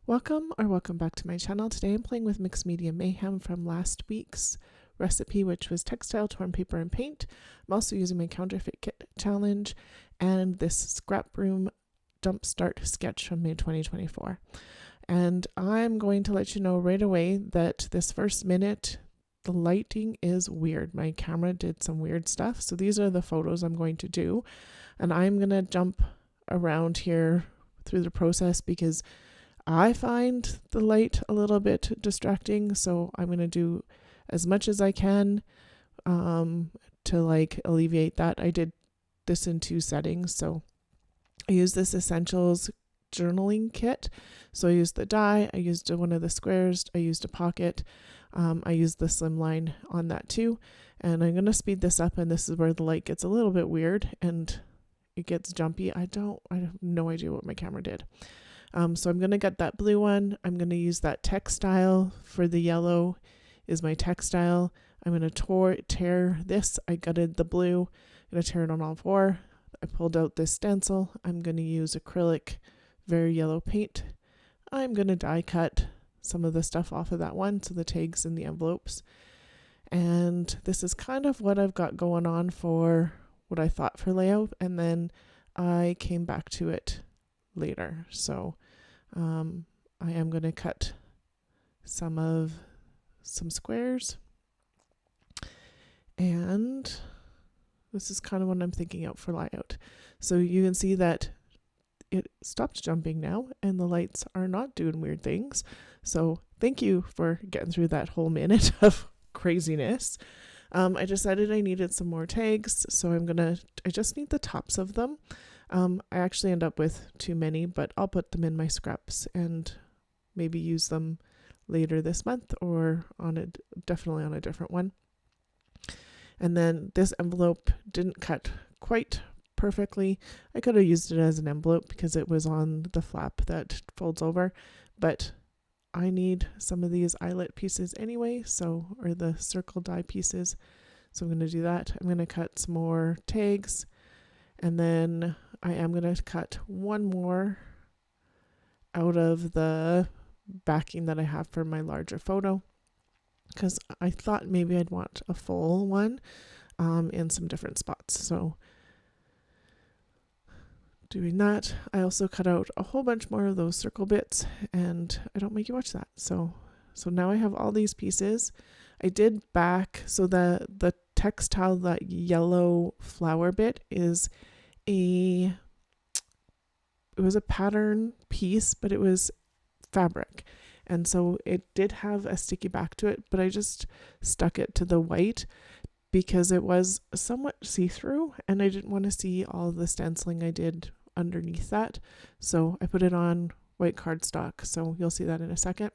Welcome back to my channel. Today I'm playing with mixed media Mayhem from last week's recipe, which was textile, torn paper, and paint. I'm also using my counterfeit kit challenge and this scrap room Jumpstart sketch from May 2024. And I'm going to let you know right away that this first minute, the lighting is weird. My camera did some weird stuff. So these are the photos I'm going to do. And I'm going to jump around here through the process because I find the light a little bit distracting, so I'm going to do as much as I can to alleviate that. I did this in 2 settings, so I used this Essentials journaling kit. So I used the die, I used one of the squares, I used a pocket, I used the slimline on that too, and I'm going to speed this up, and this is where the light gets a little bit weird and it gets jumpy. I have no idea what my camera did. So I'm going to get that blue one. I'm going to use that textile for the yellow is my textile. I'm going to tear this. I gutted the blue. I'm going to tear it on all 4. I pulled out this stencil. I'm going to use acrylic, very yellow paint. I'm going to die cut some of the stuff off of that one, so the tags and the envelopes. And this is kind of what I've got going on for what I thought for layout. And then I came back to it later. So I am going to cut some squares, and this is kind of what I'm thinking out for layout. So you can see that it stopped jumping now and the lights are not doing weird things. So thank you for getting through that whole minute of craziness. I decided I needed some more tags, so I just need the tops of them. I actually end up with too many, but I'll put them in my scraps and maybe use them later this month or definitely on a different one. And then this envelope didn't cut quite perfectly. I could have used it as an envelope because it was on the flap that folds over, but I need some of these eyelet pieces anyway, or the circle die pieces. So I'm going to do that. I'm going to cut some more tags, and then I am going to cut one more out of the backing that I have for my larger photo, because I thought maybe I'd want a full one in some different spots. So doing that, I also cut out a whole bunch more of those circle bits, and I don't make you watch that. So now I have all these pieces. I did back, so the textile, that yellow flower bit it was a pattern piece, but it was fabric. And so it did have a sticky back to it, but I just stuck it to the white because it was somewhat see-through and I didn't want to see all the stenciling I did underneath that. So I put it on white cardstock. So you'll see that in a second.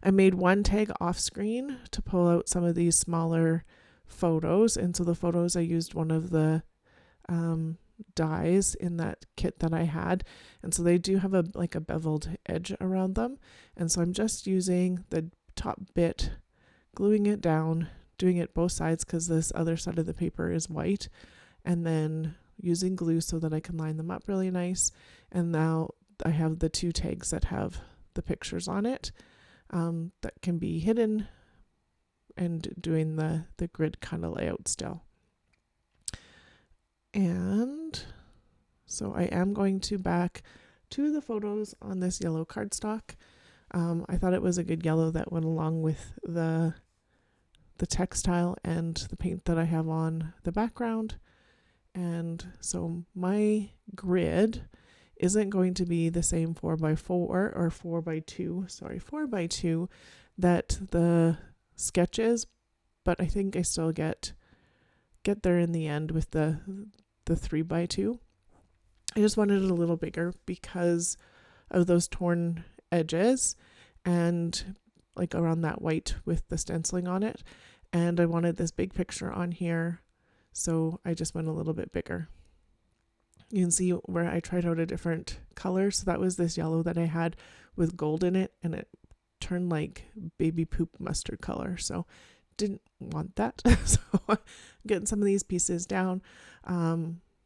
I made one tag off screen to pull out some of these smaller photos. And so the photos, I used one of the dies in that kit that I had, and so they do have a beveled edge around them, and so I'm just using the top bit, gluing it down, doing it both sides because this other side of the paper is white, and then using glue so that I can line them up really nice. And now I have the 2 tags that have the pictures on it that can be hidden, and doing the grid kind of layout still. And so I am going to back 2 of the photos on this yellow cardstock. I thought it was a good yellow that went along with the textile and the paint that I have on the background. And so my grid isn't going to be the same 4x4 or 4x2 that the sketch is, but I think I still get there in the end with the 3x2. I just wanted it a little bigger because of those torn edges and around that white with the stenciling on it. And I wanted this big picture on here, so I just went a little bit bigger. You can see where I tried out a different color. So that was this yellow that I had with gold in it, and it turned like baby poop mustard color. So didn't want that. So I'm getting some of these pieces down.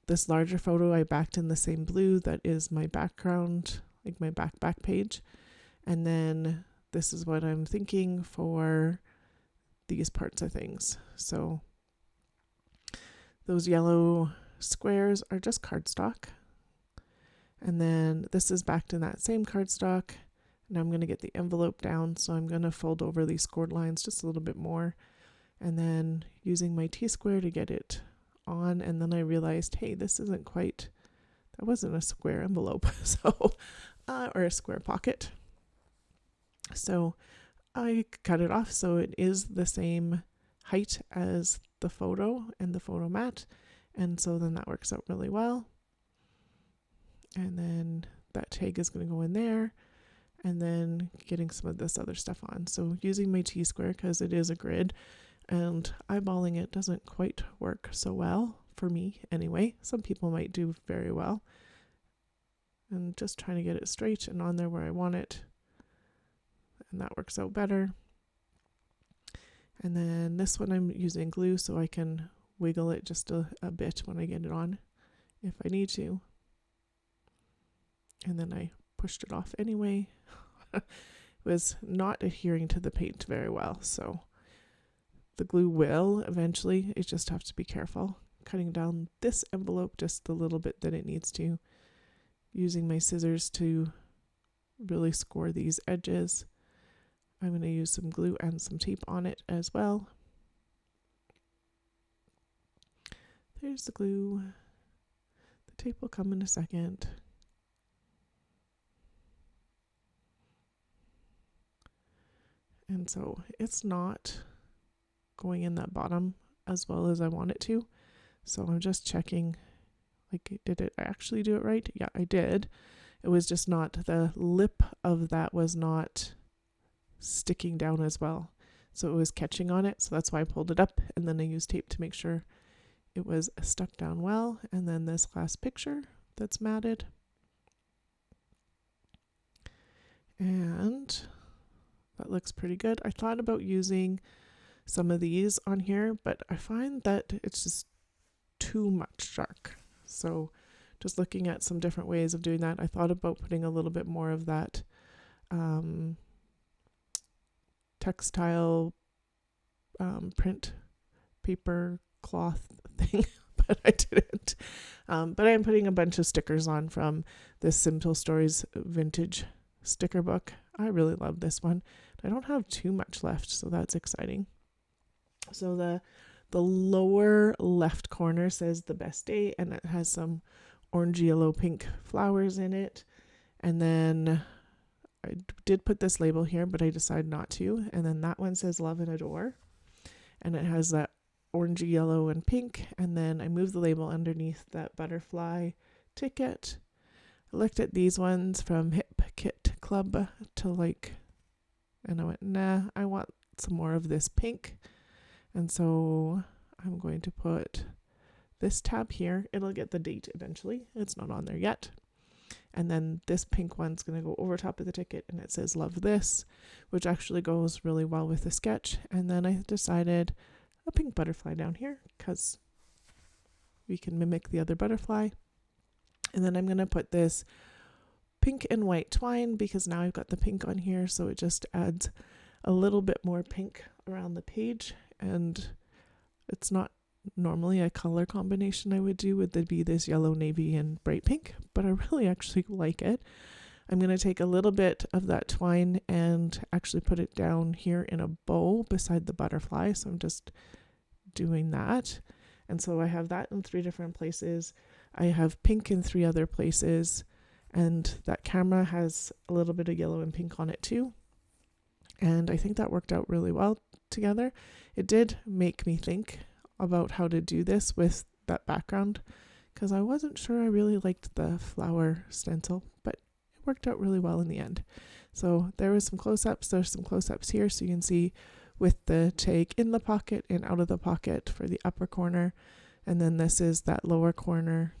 This larger photo I backed in the same blue that is my background like my back page. And then this is what I'm thinking for these parts of things. So those yellow squares are just cardstock. And then this is backed in that same cardstock. Now I'm going to get the envelope down. So I'm going to fold over these scored lines just a little bit more. And then using my T-square to get it on. And then I realized, hey, this isn't quite, that wasn't a square envelope. So, or a square pocket. So I cut it off so it is the same height as the photo and the photo mat. And so then that works out really well. And then that tag is going to go in there, and then getting some of this other stuff on. So using my T-square because it is a grid, and eyeballing it doesn't quite work so well for me anyway. Some people might do very well. And just trying to get it straight and on there where I want it. And that works out better. And then this one I'm using glue so I can wiggle it just a bit when I get it on if I need to. And then I pushed it off anyway. It was not adhering to the paint very well, so the glue will eventually. You just have to be careful. Cutting down this envelope just a little bit that it needs to. Using my scissors to really score these edges. I'm going to use some glue and some tape on it as well. There's the glue. The tape will come in a second. And so it's not going in that bottom as well as I want it to. So I'm just checking, like, did it actually do it right? Yeah, I did. It was just not, the lip of that was not sticking down as well. So it was catching on it. So that's why I pulled it up, and then I used tape to make sure it was stuck down well. And then this last picture that's matted. And that looks pretty good. I thought about using some of these on here, but I find that it's just too much dark. So just looking at some different ways of doing that, I thought about putting a little bit more of that textile print paper cloth thing, but I didn't. But I'm putting a bunch of stickers on from this Simple Stories vintage sticker book. I really love this one. I don't have too much left, so that's exciting. So the lower left corner says the best day, and it has some orange, yellow, pink flowers in it. And then I did put this label here, but I decided not to. And then that one says love and adore, and it has that orangey, yellow, and pink. And then I moved the label underneath that butterfly ticket. I looked at these ones from Hip Kit Club to like, and I went, nah, I want some more of this pink. And so I'm going to put this tab here. It'll get the date eventually. It's not on there yet. And then this pink one's going to go over top of the ticket, and it says love this, which actually goes really well with the sketch. And then I decided a pink butterfly down here because we can mimic the other butterfly. And then I'm going to put this pink and white twine because now I've got the pink on here, so it just adds a little bit more pink around the page. And it's not normally a color combination I would do, would be this yellow, navy, and bright pink, but I really actually like it. I'm going to take a little bit of that twine and actually put it down here in a bow beside the butterfly. So I'm just doing that. And so I have that in 3 different places. I have pink in 3 other places, and that camera has a little bit of yellow and pink on it too. And I think that worked out really well together. It did make me think about how to do this with that background because I wasn't sure I really liked the flower stencil, but it worked out really well in the end. So there was some close-ups. There's some close-ups here so you can see with the tag in the pocket and out of the pocket for the upper corner. And then this is that lower corner.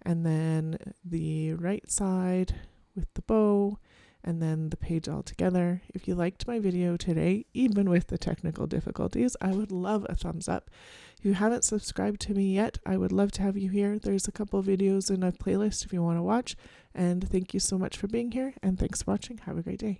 And then the right side with the bow, and then the page all together. If you liked my video today, even with the technical difficulties, I would love a thumbs up. If you haven't subscribed to me yet, I would love to have you here. There's a couple of videos in a playlist if you want to watch. And thank you so much for being here, and thanks for watching. Have a great day.